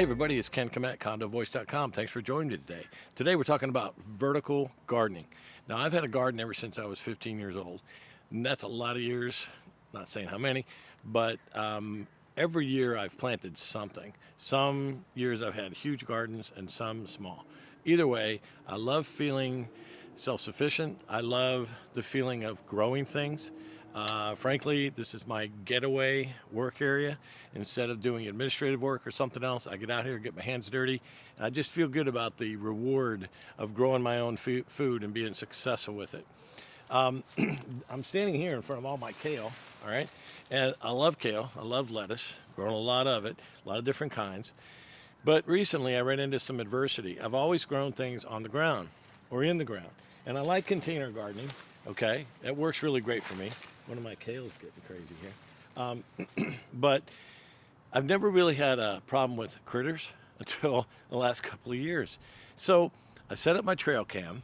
Hey everybody, it's Ken Kmet, condovoice.com. Thanks for joining me today. Today we're talking about vertical gardening. Now I've had a garden ever since I was 15 years old, and that's a lot of years, not saying how many, but every year I've planted something. Some years I've had huge gardens and some small. Either way, I love feeling self-sufficient. I love the feeling of growing things. Frankly, this is my getaway work area. Instead of doing administrative work or something else, I get out here, get my hands dirty, and I just feel good about the reward of growing my own food and being successful with it. I'm standing here in front of all my kale, all right? And I love kale, I love lettuce, grown a lot of it, a lot of different kinds. But recently I ran into some adversity. I've always grown things on the ground or in the ground. And I like container gardening, okay? That works really great for me. One of my kale's getting crazy here. But I've never really had a problem with critters until the last couple of years. So I set up my trail cam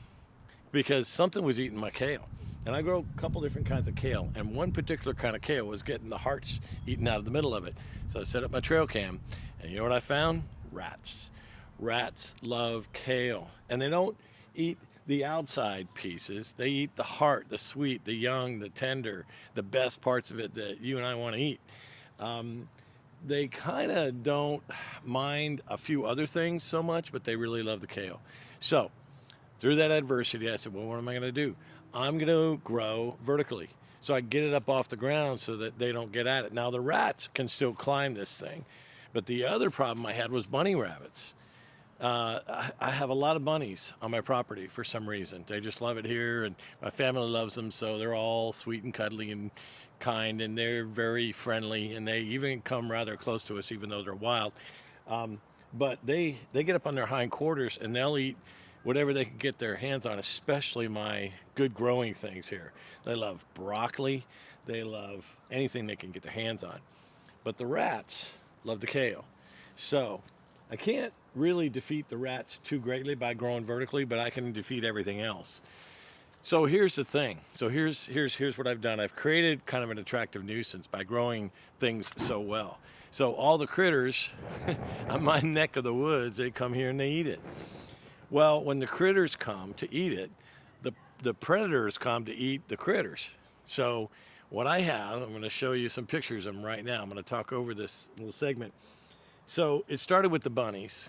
because something was eating my kale. And I grow a couple different kinds of kale, and one particular kind of kale was getting the hearts eaten out of the middle of it. So I set up my trail cam, and you know what I found? Rats. Rats love kale, and they don't eat the outside pieces. They eat the heart, the sweet, the young, the tender, the best parts of it that you and I want to eat. They kind of don't mind a few other things so much, but they really love the kale. So through that adversity, I said, well, what am I going to do? I'm going to grow vertically so I get it up off the ground so that they don't get at it. Now the rats can still climb this thing, but the other problem I had was bunny rabbits. I have a lot of bunnies on my property for some reason. They just love it here, and my family loves them, so they're all sweet and cuddly and kind, and they're very friendly, and they even come rather close to us even though they're wild. But they get up on their hind quarters and they'll eat whatever they can get their hands on, especially my good growing things here. They love broccoli. They love anything they can get their hands on. But the rats love the kale. So I can't really defeat the rats too greatly by growing vertically, but I can defeat everything else. So here's the thing. So here's what I've done. I've created kind of an attractive nuisance by growing things so well. So all the critters on my neck of the woods, they come here and they eat it. Well, when the critters come to eat it, the predators come to eat the critters. So what I have, I'm going to show you some pictures of them right now. I'm going to talk over this little segment. So it started with the bunnies,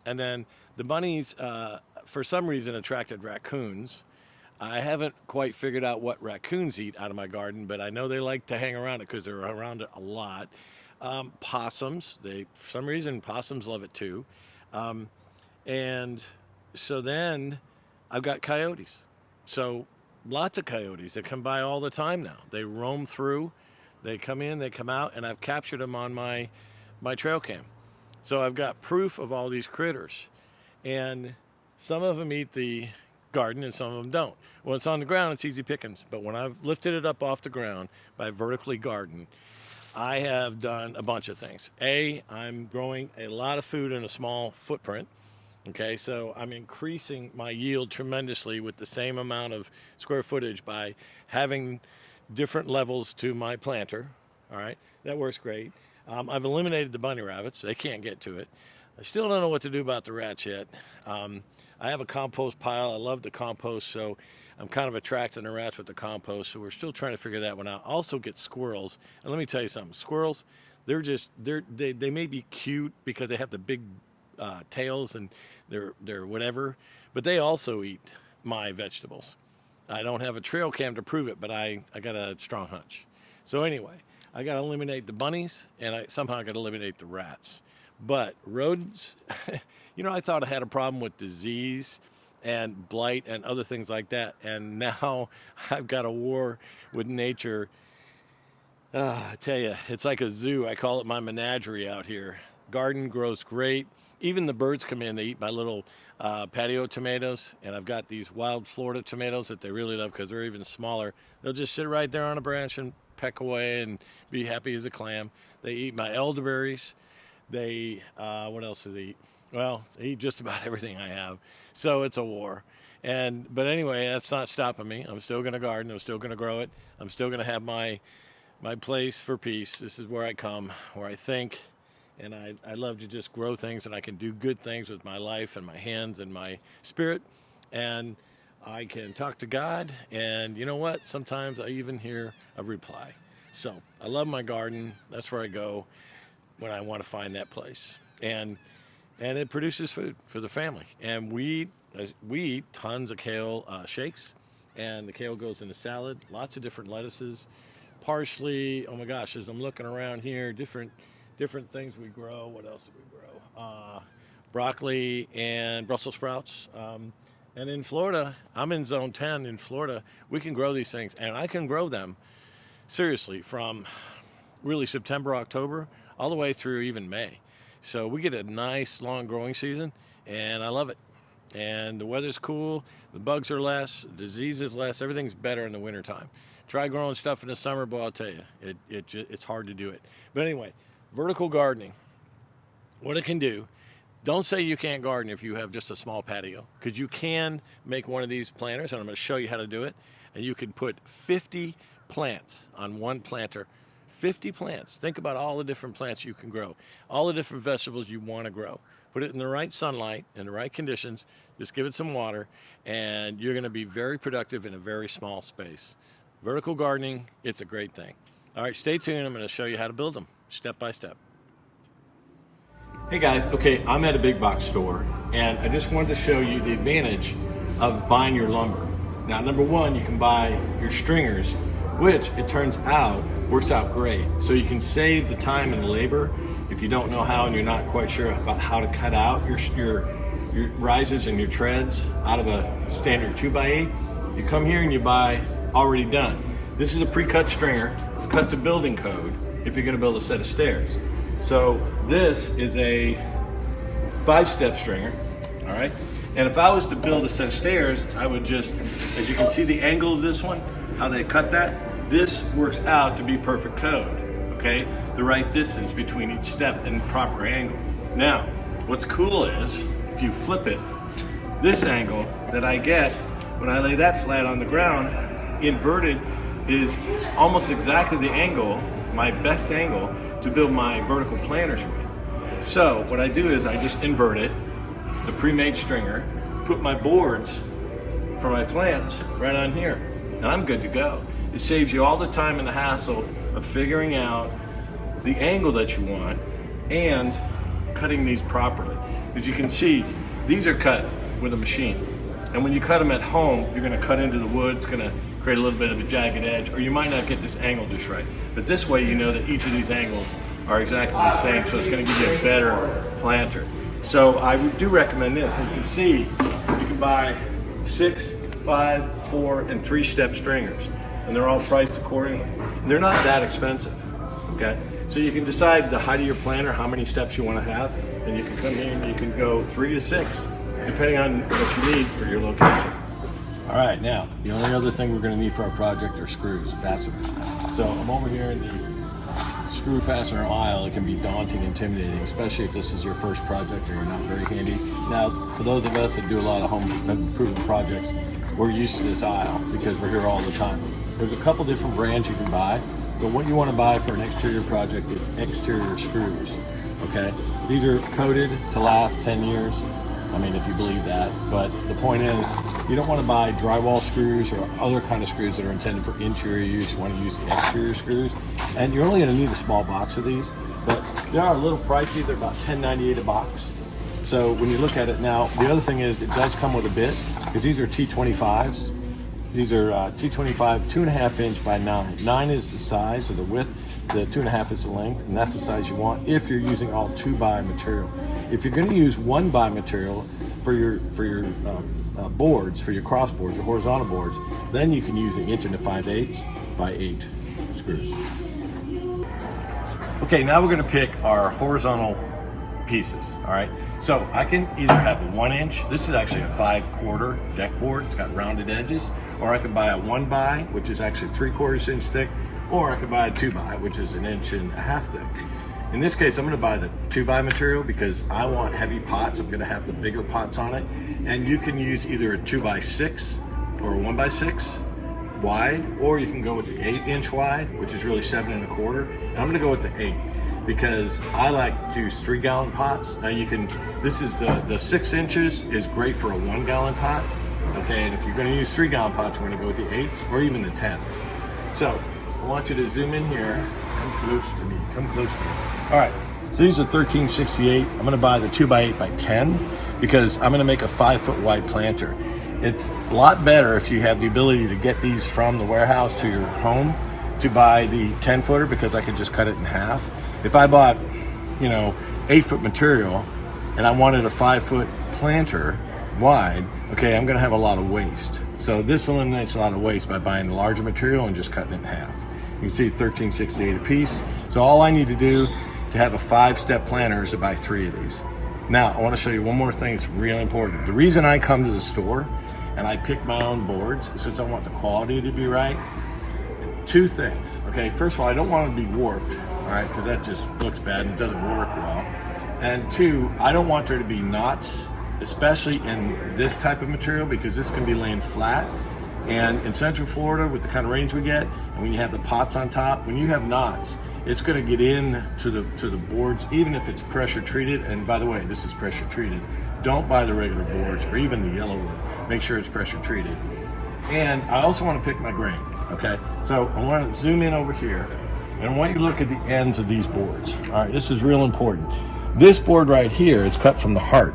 and then the bunnies, for some reason, attracted raccoons. I haven't quite figured out what raccoons eat out of my garden, but I know they like to hang around it because they're around it a lot. Possums, for some reason, possums love it too. And so then I've got coyotes. So lots of coyotes that come by all the time now. They roam through, they come in, they come out, and I've captured them on my trail cam. So I've got proof of all these critters. And some of them eat the garden and some of them don't. When it's on the ground, it's easy pickings. But when I've lifted it up off the ground by vertically garden, I have done a bunch of things. I'm growing a lot of food in a small footprint. Okay, so I'm increasing my yield tremendously with the same amount of square footage by having different levels to my planter. All right, that works great. I've eliminated the bunny rabbits. They can't get to it. I still don't know what to do about the rats yet. I have a compost pile. I love the compost, so I'm kind of attracting the rats with the compost, so we're still trying to figure that one out. I also get squirrels, and let me tell you something. Squirrels, they may be cute because they have the big tails and they're whatever, but they also eat my vegetables. I don't have a trail cam to prove it, but I got a strong hunch. So anyway, I got to eliminate the bunnies, and somehow I got to eliminate the rats. But rodents, I thought I had a problem with disease and blight and other things like that, and now I've got a war with nature. I tell you, it's like a zoo. I call it my menagerie out here. Garden grows great. Even the birds come in, they eat my little patio tomatoes, and I've got these wild Florida tomatoes that they really love because they're even smaller. They'll just sit right there on a branch and peck away and be happy as a clam. They eat my elderberries. What else do they eat? Well, they eat just about everything I have. So it's a war. But anyway, that's not stopping me. I'm still going to garden. I'm still going to grow it. I'm still going to have my place for peace. This is where I come, where I think, and I love to just grow things, and I can do good things with my life and my hands and my spirit, and I can talk to God, and you know what? Sometimes I even hear a reply. So I love my garden. That's where I go when I want to find that place, and it produces food for the family, and we eat tons of kale shakes, and the kale goes into salad. Lots of different lettuces, parsley. Oh my gosh, as I'm looking around here, different things we grow. What else do we grow? Broccoli and Brussels sprouts. And in Florida, I'm in zone 10 in Florida, we can grow these things, and I can grow them seriously from really September, October, all the way through even May. So we get a nice long growing season, and I love it. And the weather's cool, the bugs are less, the disease is less, everything's better in the wintertime. Try growing stuff in the summer, boy, I'll tell you, it's hard to do it. But anyway, vertical gardening, what it can do, don't say you can't garden if you have just a small patio, because you can make one of these planters, and I'm going to show you how to do it. And you can put 50 plants on one planter. 50 plants. Think about all the different plants you can grow, all the different vegetables you want to grow. Put it in the right sunlight, in the right conditions, just give it some water, and you're going to be very productive in a very small space. Vertical gardening, it's a great thing. All right, stay tuned. I'm going to show you how to build them step by step. Hey guys, okay, I'm at a big box store, and I just wanted to show you the advantage of buying your lumber. Now, number one, you can buy your stringers, which it turns out works out great. So you can save the time and labor if you don't know how and you're not quite sure about how to cut out your risers and your treads out of a standard 2x8. You come here and you buy already done. This is a pre-cut stringer, cut to building code if you're going to build a set of stairs. So this is a 5-step stringer, all right? And if I was to build a set of stairs, I would just, as you can see the angle of this one, how they cut that, this works out to be perfect code, okay? The right distance between each step and proper angle. Now, what's cool is, if you flip it, this angle that I get when I lay that flat on the ground, inverted, is almost exactly the angle, my best angle, to build my vertical planters with. So what I do is I just invert it, the pre-made stringer, put my boards for my plants right on here, and I'm good to go. It saves you all the time and the hassle of figuring out the angle that you want and cutting these properly. As you can see, these are cut with a machine. And when you cut them at home, you're gonna cut into the wood, it's gonna create a little bit of a jagged edge, or you might not get this angle just right. But this way you know that each of these angles are exactly the same, so it's gonna give you a better planter. So I do recommend this. And you can see, you can buy 6, 5, 4, and 3-step stringers, and they're all priced accordingly. And they're not that expensive, okay? So you can decide the height of your planter, how many steps you wanna have, and you can come in and you can go 3 to 6, depending on what you need for your location. All right, now, the only other thing we're gonna need for our project are screws, fasteners. So I'm over here in the screw fastener aisle. It can be daunting, intimidating, especially if this is your first project or you're not very handy. Now, for those of us that do a lot of home improvement projects, we're used to this aisle because we're here all the time. There's a couple different brands you can buy, but what you wanna buy for an exterior project is exterior screws, okay? These are coated to last 10 years. I mean, if you believe that, but the point is, you don't want to buy drywall screws or other kind of screws that are intended for interior use. You want to use the exterior screws, and you're only going to need a small box of these, but they are a little pricey. They're about $10.98 a box. So when you look at it now, the other thing is it does come with a bit, because these are T25s. These are T25 2.5 inch by 9. 9 is the size or the width, the 2.5 is the length, and that's the size you want if you're using all 2x material. If you're going to use 1x material for your boards, for your cross boards, your horizontal boards, then you can use the 1 5/8 by 8 screws. Okay, now we're going to pick our horizontal pieces. All right, so I can either have a 1 inch. This is actually a 5/4 deck board. It's got rounded edges, or I can buy a 1x, which is actually 3/4 inch thick, or I could buy a 2x, which is 1.5 inches thick. In this case, I'm going to buy the 2x material because I want heavy pots. I'm going to have the bigger pots on it. And you can use either a 2x6 or a 1x6 wide, or you can go with the 8 inch wide, which is really 7 1/4. And I'm going to go with the 8. because I like to use 3-gallon pots. Now you can, this is the 6 inches is great for a 1-gallon pot. Okay, and if you're going to use 3-gallon pots, we're going to go with the 8s or even the 10s. So I want you to zoom in here. Come close to me. Come close to me. All right. So these are 1368. I'm going to buy the 2x8 by 10 because I'm going to make a 5-foot wide planter. It's a lot better if you have the ability to get these from the warehouse to your home to buy the 10-footer because I could just cut it in half. If I bought, 8-foot material and I wanted a 5-foot planter wide, okay, I'm going to have a lot of waste. So this eliminates a lot of waste by buying the larger material and just cutting it in half. You can see $13.68 a piece. So all I need to do to have a 5-step planter is to buy 3 of these. Now, I want to show you one more thing that's really important. The reason I come to the store and I pick my own boards is because I want the quality to be right. 2 things. Okay, first of all, I don't want it to be warped, all right, because that just looks bad and it doesn't work well. And 2, I don't want there to be knots, especially in this type of material, because this can be laying flat. And in Central Florida, with the kind of rains we get, and when you have the pots on top, when you have knots, it's going to get in to the boards, even if it's pressure treated. And by the way, this is pressure treated. Don't buy the regular boards or even the yellow wood. Make sure it's pressure treated. And I also want to pick my grain. Okay, so I want to zoom in over here, and I want you to look at the ends of these boards. All right, this is real important. This board right here is cut from the heart,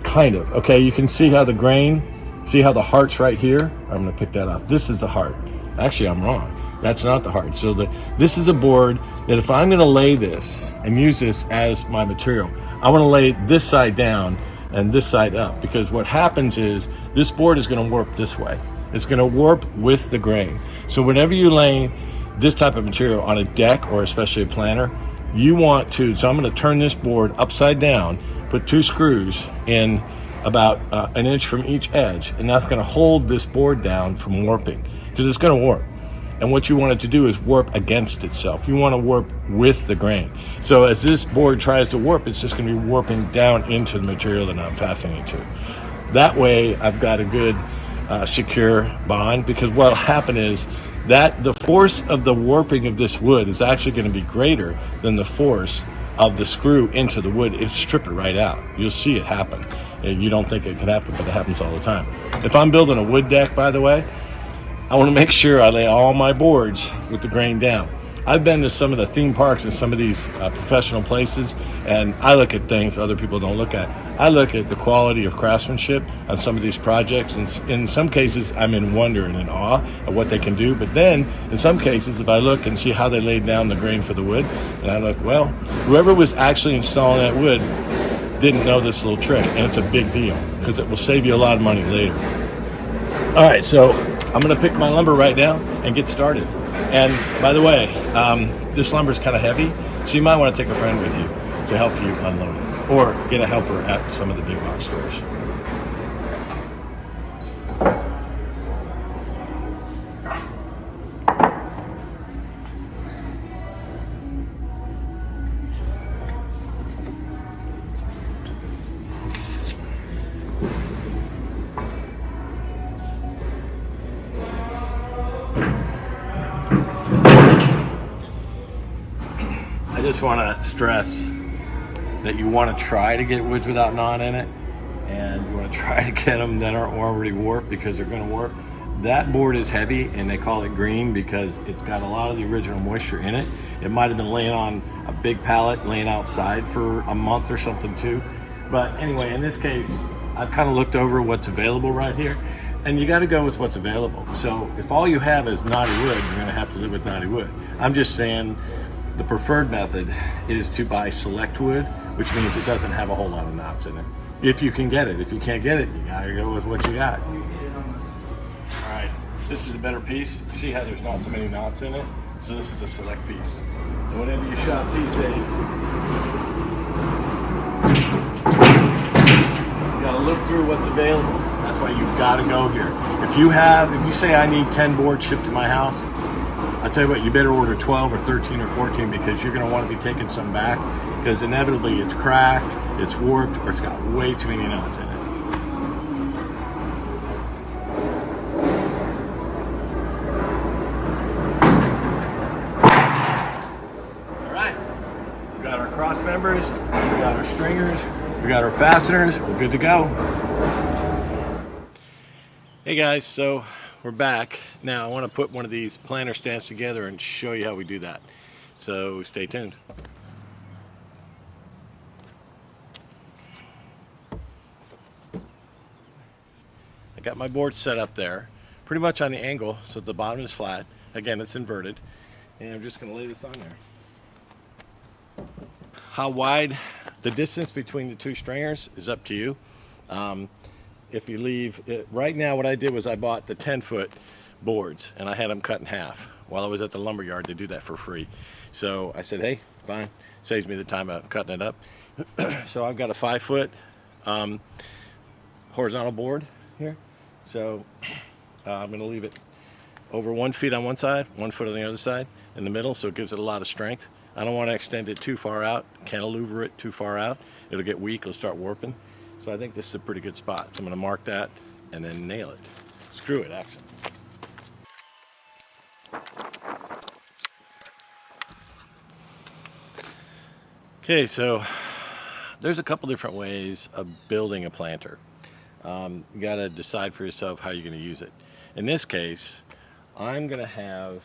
kind of. Okay, you can see how the grain. See how the heart's right here? I'm going to pick that off. This is the heart. Actually, I'm wrong. That's not the heart. So this is a board that if I'm going to lay this and use this as my material, I want to lay this side down and this side up, because what happens is this board is going to warp this way. It's going to warp with the grain. So whenever you lay this type of material on a deck or especially a planter, you want to, so I'm going to turn this board upside down, put 2 screws in about an inch from each edge, and that's going to hold this board down from warping, because it's going to warp. And what you want it to do is warp against itself. You want to warp with the grain. So as this board tries to warp, it's just going to be warping down into the material that I'm fastening it to. That way I've got a good secure bond, because what'll happen is that the force of the warping of this wood is actually going to be greater than the force of the screw into the wood. It strip it right out. You'll see it happen. You don't think it could happen, but it happens all the time. If I'm building a wood deck, by the way, I want to make sure I lay all my boards with the grain down. I've been to some of the theme parks and some of these professional places, and I look at things other people don't look at. I look at the quality of craftsmanship on some of these projects, and in some cases I'm in wonder and in awe of what they can do. But then in some cases, if I look and see how they laid down the grain for the wood, and I look, well, whoever was actually installing that wood didn't know this little trick, and it's a big deal because it will save you a lot of money later. All right, so I'm going to pick my lumber right now and get started. And by the way, this lumber is kind of heavy, so you might want to take a friend with you to help you unload it, or get a helper at some of the big box stores. I just want to stress that you want to try to get woods without knot in it, and you want to try to get them that aren't already warped, because they're going to warp. That board is heavy, and they call it green because it's got a lot of the original moisture in it. It might have been laying on a big pallet, laying outside for a month or something too. But anyway, in this case, I've kind of looked over what's available right here, and you got to go with what's available. So if all you have is knotty wood, you're going to have to live with knotty wood. I'm just saying the preferred method is to buy select wood, which means it doesn't have a whole lot of knots in it. If you can get it. If you can't get it, you got to go with what you got. All right, this is a better piece. See how there's not so many knots in it? So this is a select piece. And whenever you shop these days, you got to look through what's available. That's why you've got to go here. If you say I need 10 boards shipped to my house, I'll tell you what, you better order 12 or 13 or 14, because you're going to want to be taking some back, because inevitably it's cracked, it's warped, or it's got way too many knots in it. All right, we've stringers, we got our fasteners, we're good to go. Hey guys, so we're back. Now I want to put one of these planter stands together and show you how we do that. So stay tuned. I got my board set up there, pretty much on the angle, so the bottom is flat. Again, it's inverted, and I'm just going to lay this on there. How wide the distance between the two stringers is up to you. If you leave it, right now what I did was I bought the 10-foot boards and I had them cut in half. While I was at the lumber yard, they do that for free. So I said, hey, fine, saves me the time of cutting it up. So I've got a 5-foot horizontal board here. So I'm going to leave it over 1 foot on one side, 1 foot on the other side, in the middle, so it gives it a lot of strength. I don't want to extend it too far out, cantilever it too far out. It'll get weak, it'll start warping. So I think this is a pretty good spot. So I'm going to mark that and then nail it. Screw it, actually. Okay, so there's a couple different ways of building a planter. You got to decide for yourself how you're going to use it. In this case, I'm going to have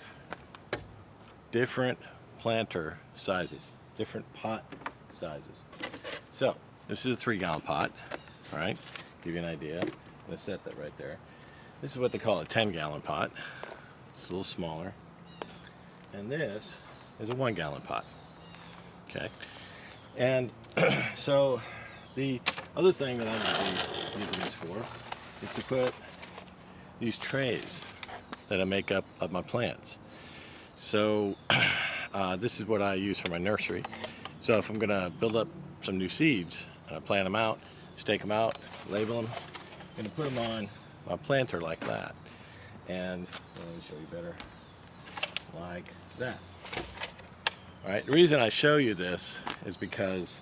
different planter sizes, different pot sizes. So this is a 3-gallon pot. All right, give you an idea. I'm going to set that right there. This is what they call a 10-gallon pot. It's a little smaller. And this is a 1-gallon pot. Okay. And so the other thing that I'm going to be using this for is to put these trays that I make up of my plants. So this is what I use for my nursery. So if I'm going to build up some new seeds, plant them out, stake them out, label them, I'm going to put them on my planter like that. And let me show you better, like that. All right, the reason I show you this is because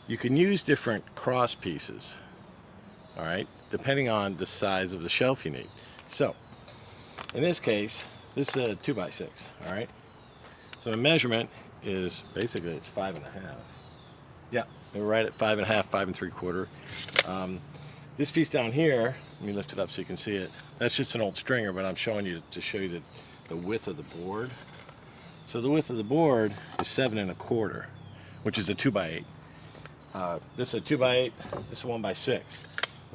you can use different cross pieces, all right, depending on the size of the shelf you need. So, in this case, this is a 2x6, all right? So the measurement is basically, it's 5.5. Yeah, we're right at 5.5, 5 3/4. This piece down here, let me lift it up so you can see it. That's just an old stringer, but I'm showing you to show you the width of the board. So the width of the board is 7 1/4, which is a 2x8. This is a 2x8, this is a 1x6.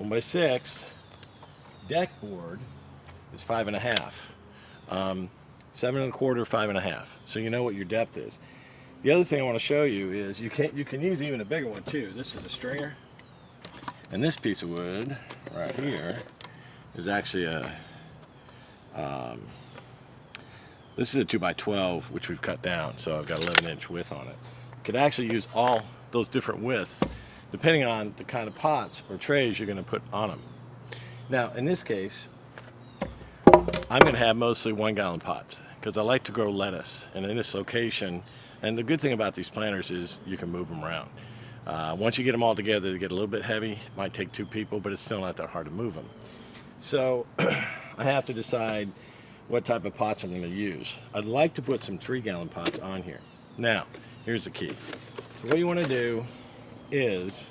1x6 deck board is 5.5. 7 1/4, 5.5. So you know what your depth is. The other thing I want to show you is you can use even a bigger one too. This is a stringer, and this piece of wood right here is actually a this is a 2x12, which we've cut down, so I've got 11-inch width on it. You could actually use all those different widths depending on the kind of pots or trays you're going to put on them. Now, in this case, I'm going to have mostly 1-gallon pots because I like to grow lettuce. And in this location, and the good thing about these planters is you can move them around. Once you get them all together, they get a little bit heavy. Might take 2 people, but it's still not that hard to move them. So I have to decide what type of pots I'm going to use. I'd like to put some 3-gallon pots on here. Now, here's the key. So what you want to do is,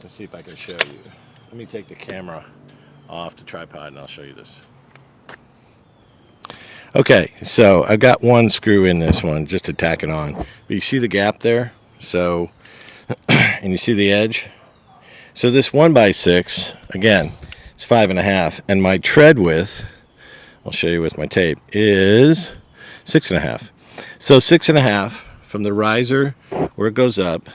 let's see if I can show you. Let me take the camera off the tripod and I'll show you this. Okay, so I've got one screw in this one just to tack it on. But you see the gap there? So, and you see the edge? So this 1x6, again, it's 5.5, and my tread width, I'll show you with my tape, is 6.5. So 6.5 from the riser where it goes up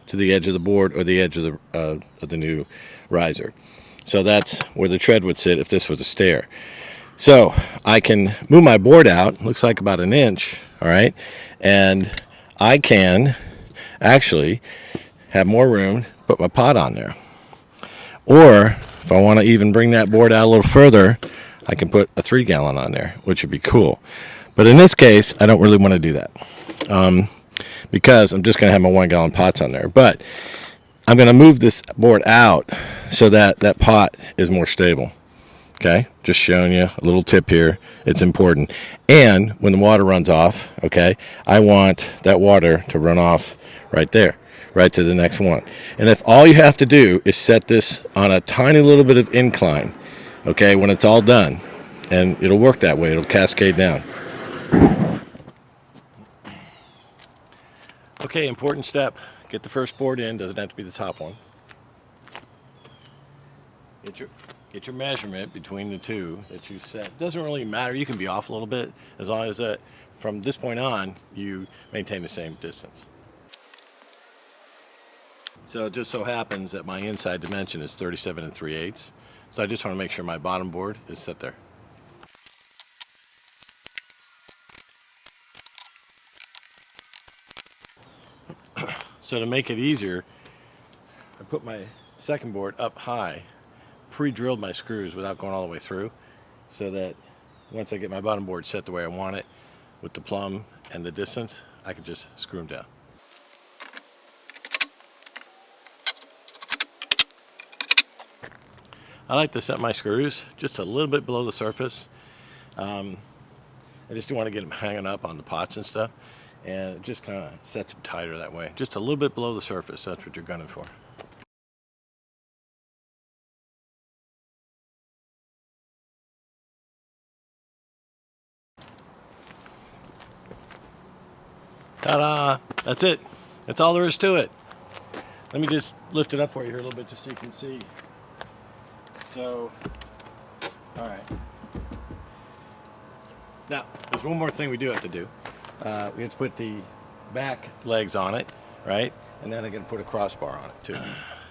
to the edge of the board or the edge of the new riser. So that's where the tread would sit if this was a stair. So I can move my board out, looks like about 1 inch, all right, and I can actually have more room, put my pot on there. Or if I want to even bring that board out a little further, I can put a 3-gallon on there, which would be cool. But in this case, I don't really want to do that because I'm just going to have my 1-gallon pots on there. But I'm going to move this board out so that that pot is more stable. Okay, just showing you a little tip here. It's important. And when the water runs off, okay, I want that water to run off right there, right to the next one. And if all you have to do is set this on a tiny little bit of incline, okay, when it's all done, and it'll work that way, it'll cascade down. Okay, important step. Get the first board in, doesn't have to be the top one. Get your measurement between the two that you set. Doesn't really matter, you can be off a little bit as long as from this point on you maintain the same distance. So it just so happens that my inside dimension is 37 3/8. So I just want to make sure my bottom board is set there. So to make it easier, I put my second board up high, pre-drilled my screws without going all the way through, so that once I get my bottom board set the way I want it, with the plumb and the distance, I can just screw them down. I like to set my screws just a little bit below the surface. I just don't want to get them hanging up on the pots and stuff, and it just kind of sets them tighter that way. Just a little bit below the surface, that's what you're gunning for. Ta-da! That's it. That's all there is to it. Let me just lift it up for you here a little bit just so you can see. So, all right. Now, there's one more thing we do have to do. We have to put the back legs on it, right? And then I'm going to put a crossbar on it too.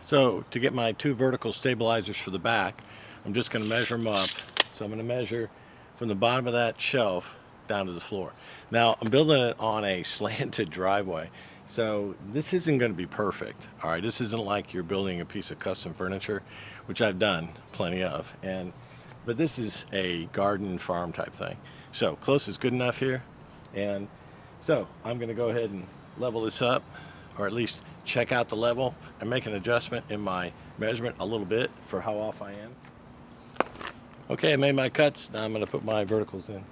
So to get my two vertical stabilizers for the back, I'm just going to measure them up. So I'm going to measure from the bottom of that shelf down to the floor. Now I'm building it on a slanted driveway, so this isn't going to be perfect. All right, this isn't like you're building a piece of custom furniture, which I've done plenty of, but this is a garden farm type thing. So close is good enough here, and so I'm going to go ahead and level this up, or at least check out the level and make an adjustment in my measurement a little bit for how off I am. Okay, I made my cuts. Now I'm going to put my verticals in.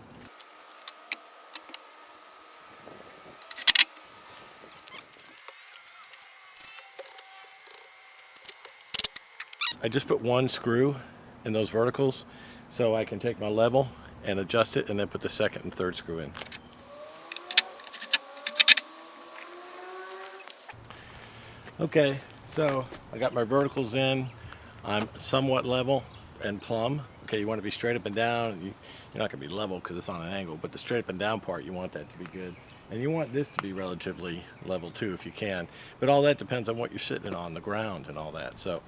I just put one screw in those verticals so I can take my level and adjust it, and then put the second and third screw in. Okay, so I got my verticals in. I'm somewhat level and plumb. Okay, you want to be straight up and down. You're not going to be level because it's on an angle, but the straight up and down part, you want that to be good. And you want this to be relatively level too if you can. But all that depends on what you're sitting on the ground and all that. So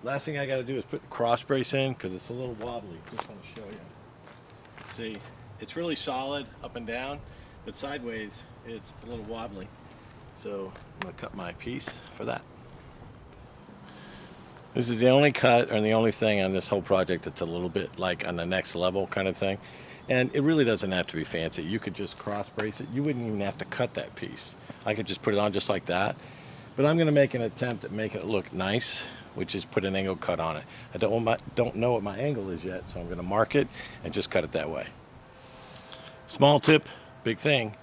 last thing I got to do is put the cross brace in because it's a little wobbly. Just want to show you. See, it's really solid up and down, but sideways it's a little wobbly. So I'm going to cut my piece for that. This is the only cut or the only thing on this whole project that's a little bit like on the next level kind of thing. And it really doesn't have to be fancy. You could just cross brace it. You wouldn't even have to cut that piece. I could just put it on just like that. But I'm going to make an attempt at making it look nice, which is put an angle cut on it. I don't know what my angle is yet, so I'm going to mark it and just cut it that way. Small tip, big thing.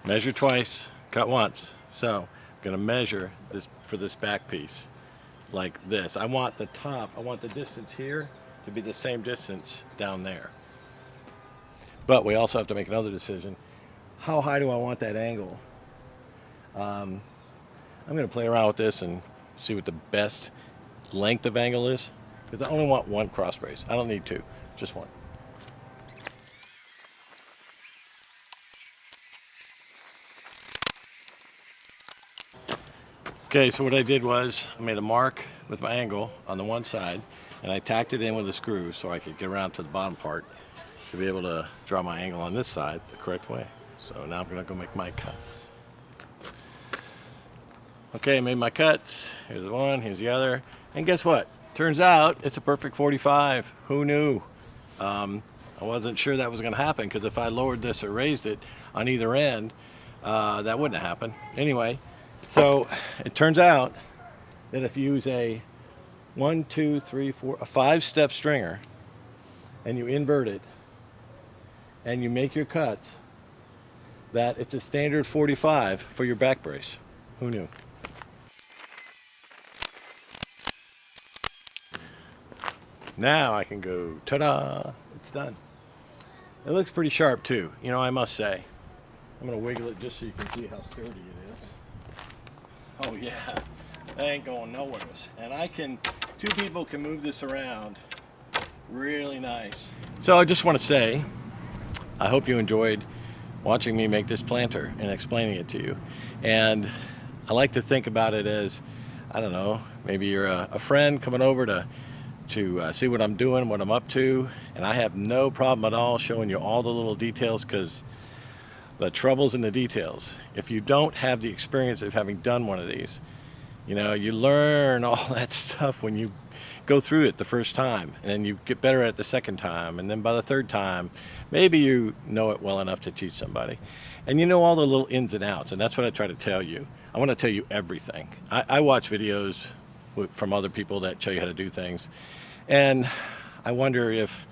Measure twice, cut once. So I'm going to measure this for this back piece like this. I want the top, I want the distance here to be the same distance down there. But we also have to make another decision. How high do I want that angle? I'm going to play around with this and see what the best length of angle is, because I only want one cross brace. I don't need two, just one. Okay, so what I did was I made a mark with my angle on the one side, and I tacked it in with a screw so I could get around to the bottom part to be able to draw my angle on this side the correct way. So now I'm going to go make my cuts. Okay, I made my cuts. Here's the one, here's the other. And guess what? Turns out it's a perfect 45. Who knew? I wasn't sure that was going to happen, because if I lowered this or raised it on either end, that wouldn't have happened. Anyway, so it turns out that if you use a 5-step stringer and you invert it and you make your cuts, that it's a standard 45 for your back brace. Who knew? Now I can go, ta-da, it's done. It looks pretty sharp too, you know, I must say. I'm gonna wiggle it just so you can see how sturdy it is. Oh yeah, that ain't going nowhere. And two people can move this around really nice. So I just want to say, I hope you enjoyed watching me make this planter and explaining it to you. And I like to think about it as, I don't know, maybe you're a friend coming over to see what I'm doing, what I'm up to, and I have no problem at all showing you all the little details, because the trouble's in the details. If you don't have the experience of having done one of these, you know, you learn all that stuff when you go through it the first time, and then you get better at it the second time, and then by the third time, maybe you know it well enough to teach somebody. And you know all the little ins and outs, and that's what I try to tell you. I want to tell you everything. I watch videos from other people that show you how to do things, and I wonder if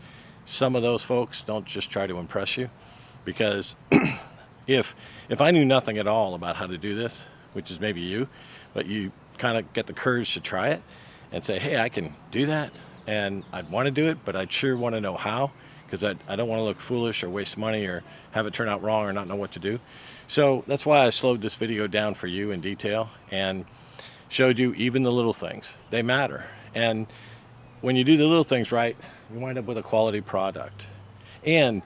some of those folks don't just try to impress you, because if I knew nothing at all about how to do this, which is maybe you, but you kind of get the courage to try it and say, hey, I can do that, and I'd want to do it, but I'd sure want to know how, because I don't want to look foolish or waste money or have it turn out wrong or not know what to do. So that's why I slowed this video down for you in detail and showed you even the little things. They matter. And when you do the little things right, you wind up with a quality product. And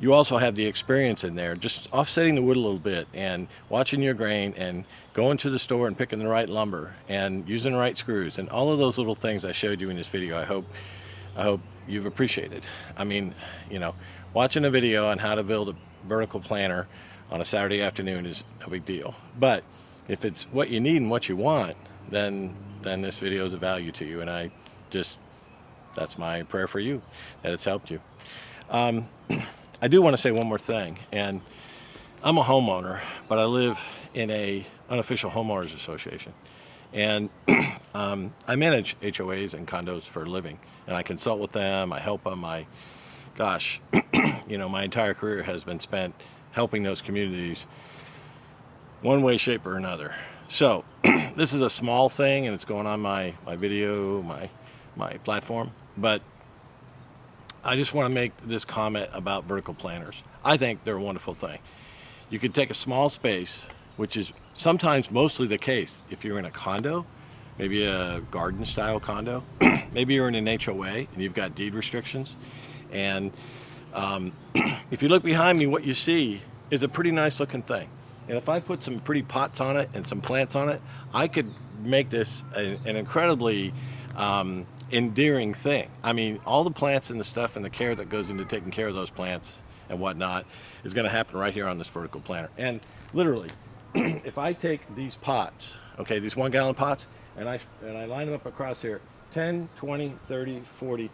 you also have the experience in there, just offsetting the wood a little bit and watching your grain and going to the store and picking the right lumber and using the right screws and all of those little things I showed you in this video. I hope you've appreciated. I mean, you know, watching a video on how to build a vertical planter on a Saturday afternoon is no big deal. But if it's what you need and what you want, then this video is of value to you. And that's my prayer for you, that it's helped you. I do want to say one more thing, and I'm a homeowner, but I live in a unofficial homeowners association, and I manage HOAs and condos for a living, and I consult with them, I help them. Gosh, you know, my entire career has been spent helping those communities one way, shape, or another. So this is a small thing, and it's going on my video, my platform, but I just want to make this comment about vertical planters. I think they're a wonderful thing. You can take a small space, which is sometimes mostly the case if you're in a condo, maybe a garden style condo, maybe you're in an HOA and you've got deed restrictions. And if you look behind me, what you see is a pretty nice looking thing. And if I put some pretty pots on it and some plants on it, I could make this an incredibly endearing thing. I mean, all the plants and the stuff and the care that goes into taking care of those plants and whatnot is going to happen right here on this vertical planter. And literally, if I take these pots, okay, these 1 gallon pots, and I line them up across here, 10, 20, 30, 40,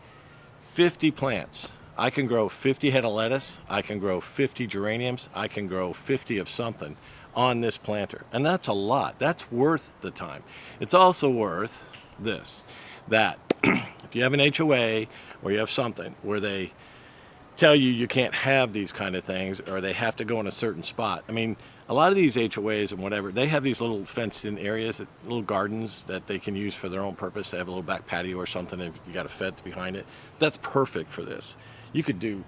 50 plants. I can grow 50 head of lettuce. I can grow 50 geraniums. I can grow 50 of something on this planter. And that's a lot. That's worth the time. It's also worth this, that if you have an HOA or you have something where they tell you you can't have these kind of things, or they have to go in a certain spot. I mean, a lot of these HOAs and whatever, they have these little fenced in areas, little gardens that they can use for their own purpose. They have a little back patio or something, if you got a fence behind it. That's perfect for this. You could do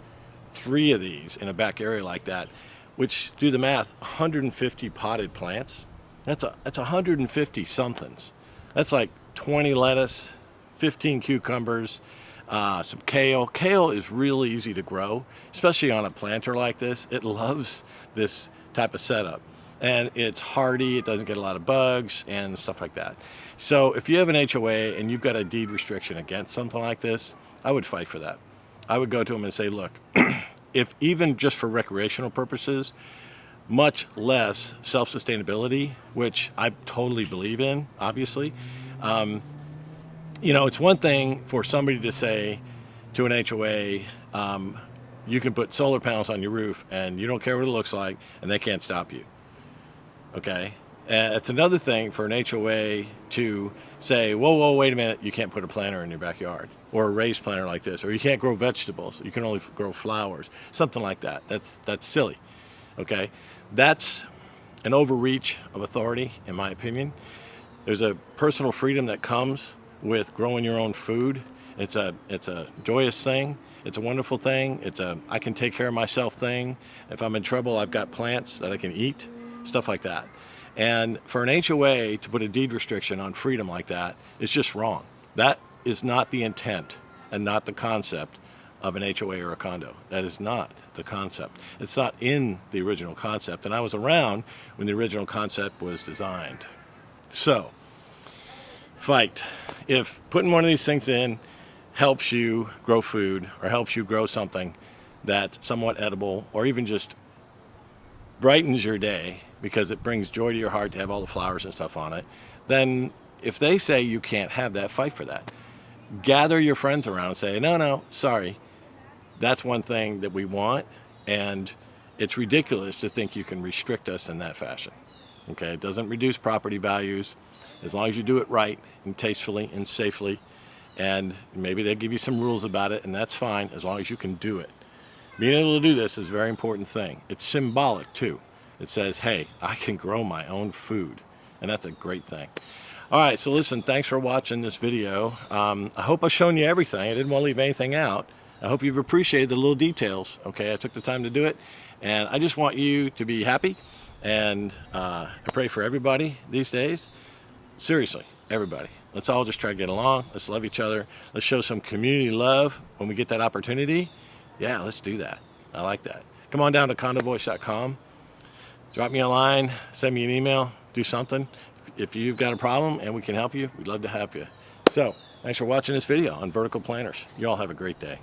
3 of these in a back area like that, which, do the math, 150 potted plants. That's 150 somethings. That's like 20 lettuce, 15 cucumbers, some kale. Kale is really easy to grow, especially on a planter like this. It loves this type of setup, and it's hardy. It doesn't get a lot of bugs and stuff like that. So if you have an HOA and you've got a deed restriction against something like this, I would fight for that. I would go to them and say, look, if even just for recreational purposes, much less self-sustainability, which I totally believe in, obviously. You know, it's one thing for somebody to say to an HOA, you can put solar panels on your roof and you don't care what it looks like, and they can't stop you. Okay? It's another thing for an HOA to say, whoa, wait a minute, you can't put a planter in your backyard, or a raised planter like this, or you can't grow vegetables, you can only grow flowers, something like that. That's silly. Okay? That's an overreach of authority, in my opinion. There's a personal freedom that comes with growing your own food It's a joyous thing. It's a wonderful thing. It's a I can take care of myself thing. If I'm in trouble, I've got plants that I can eat, stuff like that. And for an HOA to put a deed restriction on freedom like that is just wrong. That is not the intent and not the concept of an HOA or a condo. That is not the concept. It's not in the original concept. And I was around when the original concept was designed. So, fight. If putting one of these things in helps you grow food or helps you grow something that's somewhat edible or even just brightens your day because it brings joy to your heart to have all the flowers and stuff on it, then if they say you can't have that, fight for that. Gather your friends around and say, no, sorry, that's one thing that we want, and it's ridiculous to think you can restrict us in that fashion. Okay, it doesn't reduce property values as long as you do it right and tastefully and safely, and maybe they give you some rules about it, and that's fine as long as you can do it. Being able to do this is a very important thing. It's symbolic too. It says, hey, I can grow my own food, and that's a great thing. All right, so listen, thanks for watching this video. I hope I've shown you everything. I didn't want to leave anything out. I hope you've appreciated the little details. Okay, I took the time to do it, and I just want you to be happy, and I pray for everybody these days. Seriously, everybody. Let's all just try to get along. Let's love each other. Let's show some community love when we get that opportunity. Yeah, let's do that. I like that. Come on down to condovoice.com. Drop me a line, send me an email, do something. If you've got a problem and we can help you, we'd love to help you. So, thanks for watching this video on vertical planters. You all have a great day.